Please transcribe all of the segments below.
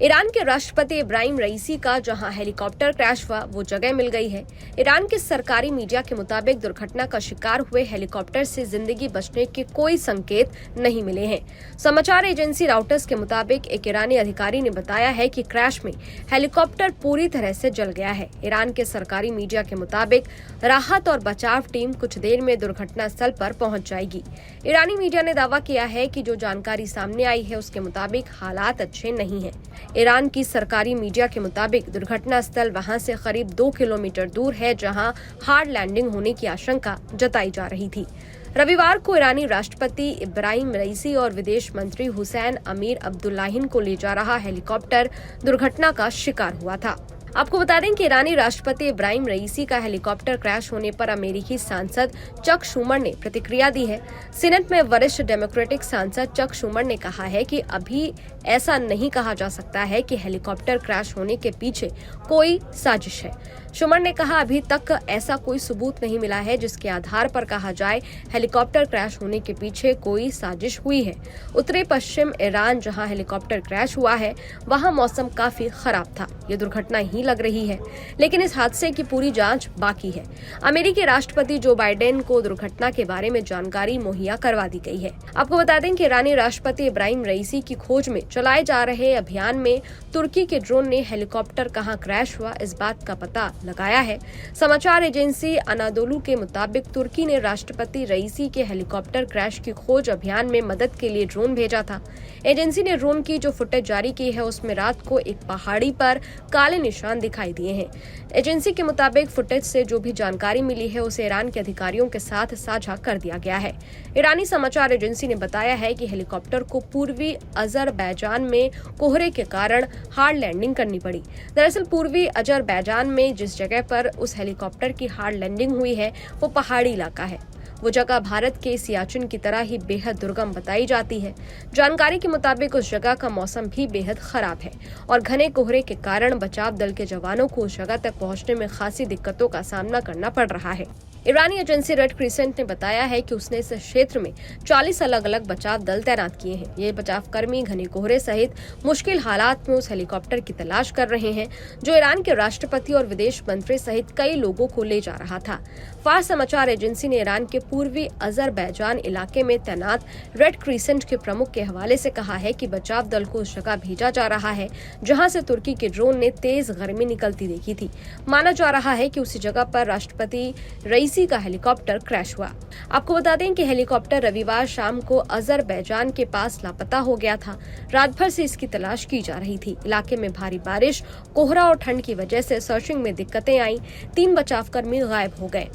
Iran के राष्ट्रपति इब्राहिम रईसी का जहां हेलीकॉप्टर क्रैश हुआ वो जगह मिल गई है। ईरान के सरकारी मीडिया के मुताबिक दुर्घटना का शिकार हुए हेलीकॉप्टर से जिंदगी बचने के कोई संकेत नहीं मिले हैं। समाचार एजेंसी राउटर्स के मुताबिक एक ईरानी अधिकारी ने बताया है कि क्रैश में हेलीकॉप्टर पूरी तरह से जल गया है। ईरान के सरकारी मीडिया के मुताबिक राहत और बचाव टीम कुछ देर में दुर्घटना स्थल पर पहुंच जाएगी। ईरानी मीडिया ने दावा किया है कि जो जानकारी सामने आई है उसके मुताबिक हालात अच्छे नहीं हैं। ईरान की सरकारी मीडिया के मुताबिक दुर्घटना स्थल वहां से करीब 2 किलोमीटर दूर है, जहां हार्ड लैंडिंग होने की आशंका जताई जा रही थी। रविवार को ईरानी राष्ट्रपति इब्राहिम रईसी और विदेश मंत्री हुसैन अमीर अब्दुल्लाहिन को ले जा रहा हेलीकॉप्टर दुर्घटना का शिकार हुआ था। आपको बता दें कि ईरानी राष्ट्रपति इब्राहिम रईसी का हेलीकॉप्टर क्रैश होने पर अमेरिकी सांसद चक शूमर ने प्रतिक्रिया दी है। सीनेट में वरिष्ठ डेमोक्रेटिक सांसद चक शूमर ने कहा है कि अभी ऐसा नहीं कहा जा सकता है कि हेलीकॉप्टर क्रैश होने के पीछे कोई साजिश है। शूमर ने कहा, अभी तक ऐसा कोई सबूत नहीं मिला है जिसके आधार पर कहा जाए हेलीकॉप्टर क्रैश होने के पीछे कोई साजिश हुई है। उत्तरी पश्चिम ईरान जहां हेलीकॉप्टर क्रैश हुआ है वहां मौसम काफी खराब था। ये दुर्घटना ही लग रही है, लेकिन इस हादसे की पूरी जांच बाकी है। अमेरिकी राष्ट्रपति जो बाइडेन को दुर्घटना के बारे में जानकारी मुहैया करवा दी गई है। आपको बता दें कि ईरानी राष्ट्रपति इब्राहिम रईसी की खोज में चलाए जा रहे अभियान में तुर्की के ड्रोन ने हेलीकॉप्टर कहां क्रैश हुआ इस बात का पता लगाया है। समाचार एजेंसी अनादोलू के मुताबिक तुर्की ने राष्ट्रपति रईसी के हेलीकॉप्टर क्रैश की खोज अभियान में मदद के लिए ड्रोन भेजा था। एजेंसी ने ड्रोन की जो फुटेज जारी की है उसमें रात को एक पहाड़ी पर काले निशान दिखाई दिए हैं। एजेंसी के मुताबिक फुटेज से जो भी जानकारी मिली है उसे ईरान के अधिकारियों के साथ साझा कर दिया गया है। ईरानी समाचार एजेंसी ने बताया है कि हेलीकॉप्टर को पूर्वी अजरबैजान में कोहरे के कारण हार्ड लैंडिंग करनी पड़ी। दरअसल पूर्वी अजरबैजान में जिस जगह पर उस हेलीकॉप्टर की हार्ड लैंडिंग हुई है वो पहाड़ी इलाका है। वो जगह भारत के सियाचिन की तरह ही बेहद दुर्गम बताई जाती है। जानकारी के मुताबिक उस जगह का मौसम भी बेहद खराब है और घने कोहरे के कारण बचाव दल के जवानों को उस जगह तक पहुंचने में खासी दिक्कतों का सामना करना पड़ रहा है। ईरानी एजेंसी रेड क्रिसेंट ने बताया है कि उसने इस क्षेत्र में 40 अलग अलग बचाव दल तैनात किए हैं। ये बचाव कर्मी घने कोहरे सहित मुश्किल हालात में उस हेलीकॉप्टर की तलाश कर रहे हैं जो ईरान के राष्ट्रपति और विदेश मंत्री सहित कई लोगों को ले जा रहा था। फार्स समाचार एजेंसी ने ईरान के पूर्वी अजरबैजान इलाके में तैनात रेड क्रिसेंट के प्रमुख के हवाले से कहा है कि बचाव दल को उस जगह भेजा जा रहा है जहां से तुर्की के ड्रोन ने तेज गर्मी निकलती देखी थी। माना जा रहा है कि उसी जगह पर राष्ट्रपति रईसी का हेलीकॉप्टर क्रैश हुआ। आपको बता दें कि हेलीकॉप्टर रविवार शाम को अजरबैजान के पास लापता हो गया था। रात भर से इसकी तलाश की जा रही थी। इलाके में भारी बारिश, कोहरा और ठंड की वजह से सर्चिंग में दिक्कतें आईं। 3 बचावकर्मी गायब हो गए।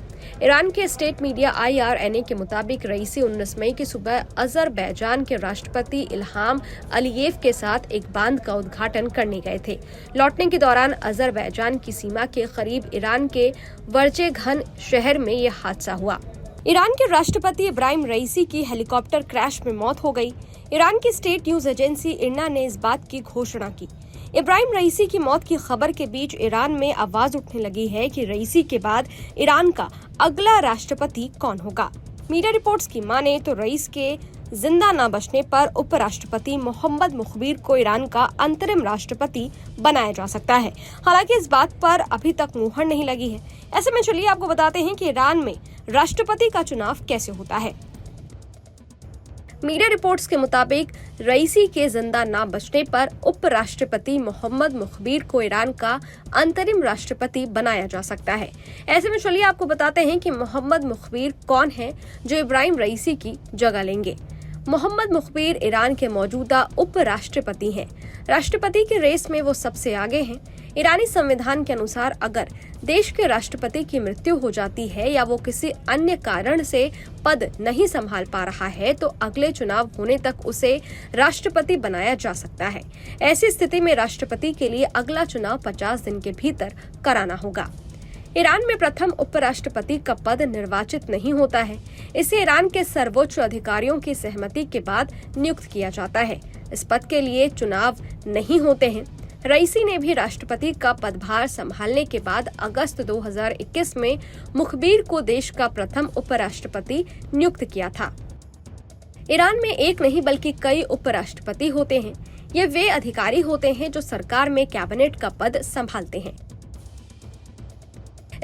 ईरान के स्टेट मीडिया IRNA के मुताबिक रईसी 19 मई की सुबह अजरबैजान के राष्ट्रपति इल्हाम अलीयेव के साथ एक बांध का उद्घाटन करने गए थे। लौटने के दौरान अजरबैजान की सीमा के करीब ईरान के वर्जेघन शहर में यह हादसा हुआ। ईरान के राष्ट्रपति इब्राहिम रईसी की हेलीकॉप्टर क्रैश में मौत हो गई। ईरान की स्टेट न्यूज एजेंसी इरना ने इस बात की घोषणा की। इब्राहिम रईसी की मौत की खबर के बीच ईरान में आवाज उठने लगी है कि रईसी के बाद ईरान का अगला राष्ट्रपति कौन होगा। मीडिया रिपोर्ट्स की माने तो रईस के जिंदा न बचने पर उपराष्ट्रपति मोहम्मद मुखबिर को ईरान का अंतरिम राष्ट्रपति बनाया जा सकता है। हालांकि इस बात पर अभी तक मुहर नहीं लगी है। ऐसे में चलिए आपको बताते हैं कि ईरान में राष्ट्रपति का चुनाव कैसे होता है। मीडिया रिपोर्ट्स के मुताबिक रईसी के जिंदा न बचने पर उपराष्ट्रपति मोहम्मद मुखबिर को ईरान का अंतरिम राष्ट्रपति बनाया जा सकता है। ऐसे में चलिए आपको बताते हैं कि मोहम्मद मुखबिर कौन है जो इब्राहिम रईसी की जगह लेंगे। मोहम्मद मुखबिर ईरान के मौजूदा उपराष्ट्रपति हैं। राष्ट्रपति के रेस में वो सबसे आगे हैं। ईरानी संविधान के अनुसार अगर देश के राष्ट्रपति की मृत्यु हो जाती है या वो किसी अन्य कारण से पद नहीं संभाल पा रहा है तो अगले चुनाव होने तक उसे राष्ट्रपति बनाया जा सकता है। ऐसी स्थिति में राष्ट्रपति के लिए अगला चुनाव 50 दिन के भीतर कराना होगा। ईरान में प्रथम उपराष्ट्रपति का पद निर्वाचित नहीं होता है। इसे ईरान के सर्वोच्च अधिकारियों की सहमति के बाद नियुक्त किया जाता है। इस पद के लिए चुनाव नहीं होते हैं। रईसी ने भी राष्ट्रपति का पदभार संभालने के बाद अगस्त 2021 में मुखबिर को देश का प्रथम उपराष्ट्रपति नियुक्त किया था। ईरान में एक नहीं बल्कि कई उपराष्ट्रपति होते हैं। ये वे अधिकारी होते हैं जो सरकार में कैबिनेट का पद संभालते हैं।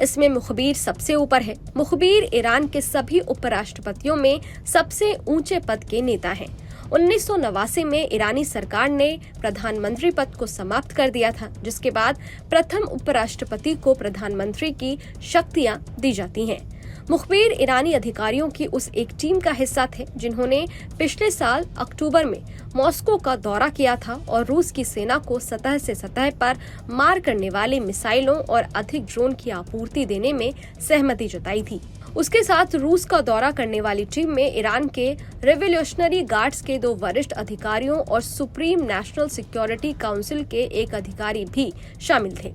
इसमें मुखबिर सबसे ऊपर है। मुखबिर ईरान के सभी उपराष्ट्रपतियों में सबसे ऊंचे पद के नेता हैं। 1989 में ईरानी सरकार ने प्रधानमंत्री पद को समाप्त कर दिया था, जिसके बाद प्रथम उपराष्ट्रपति को प्रधानमंत्री की शक्तियां दी जाती हैं। मुखबिर ईरानी अधिकारियों की उस एक टीम का हिस्सा थे जिन्होंने पिछले साल अक्टूबर में मॉस्को का दौरा किया था और रूस की सेना को सतह से सतह पर मार करने वाले मिसाइलों और अधिक ड्रोन की आपूर्ति देने में सहमति जताई थी। उसके साथ रूस का दौरा करने वाली टीम में ईरान के रेवोल्यूशनरी गार्ड्स के 2 वरिष्ठ अधिकारियों और सुप्रीम नेशनल सिक्योरिटी काउंसिल के एक अधिकारी भी शामिल थे।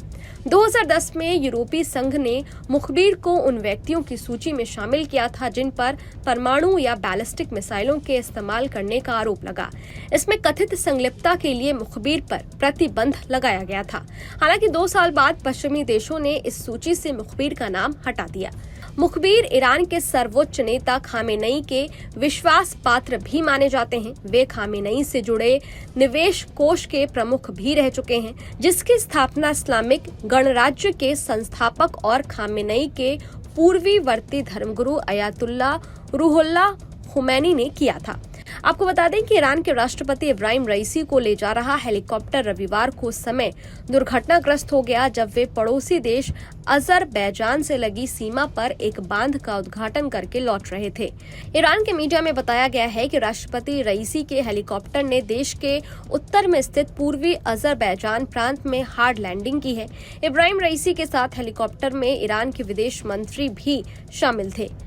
2010 में यूरोपीय संघ ने मुखबिर को उन व्यक्तियों की सूची में शामिल किया था जिन पर परमाणु या बैलिस्टिक मिसाइलों के इस्तेमाल करने का आरोप लगा। इसमें कथित संलिप्तता के लिए मुखबिर पर प्रतिबंध लगाया गया था। हालांकि 2 साल बाद पश्चिमी देशों ने इस सूची से मुखबिर का नाम हटा दिया। मुखबिर ईरान के सर्वोच्च नेता खामेनेई के विश्वास पात्र भी माने जाते हैं। वे खामेनेई से जुड़े निवेश कोष के प्रमुख भी रह चुके हैं, जिसकी स्थापना इस्लामिक गणराज्य के संस्थापक और खामेनेई के पूर्वीवर्ती धर्मगुरु अयातुल्ला रूहुल्लाह खुमैनी ने किया था। आपको बता दें कि ईरान के राष्ट्रपति इब्राहिम रईसी को ले जा रहा हेलीकॉप्टर रविवार को समय दुर्घटनाग्रस्त हो गया जब वे पड़ोसी देश अजरबैजान से लगी सीमा पर एक बांध का उद्घाटन करके लौट रहे थे। ईरान के मीडिया में बताया गया है कि राष्ट्रपति रईसी के हेलीकॉप्टर ने देश के उत्तर में स्थित पूर्वी अजरबैजान प्रांत में हार्ड लैंडिंग की है। इब्राहिम रईसी के साथ हेलीकॉप्टर में ईरान के विदेश मंत्री भी शामिल थे।